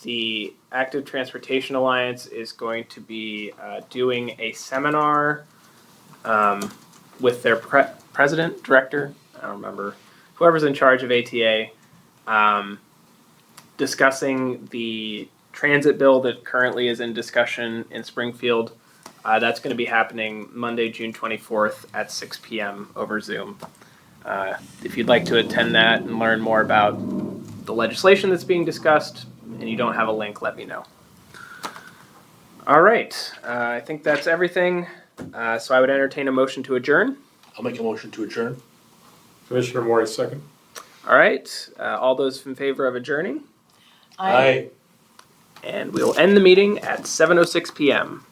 the Active Transportation Alliance is going to be doing a seminar with their president, director, I don't remember, whoever's in charge of ATA, discussing the transit bill that currently is in discussion in Springfield. That's going to be happening Monday, June 24th at 6 p.m. over Zoom. If you'd like to attend that and learn more about the legislation that's being discussed and you don't have a link, let me know. All right. I think that's everything. So I would entertain a motion to adjourn. I'll make a motion to adjourn. Commissioner Moore, second. All right. All those in favor of adjourning? I And we'll end the meeting at 7:06 p.m.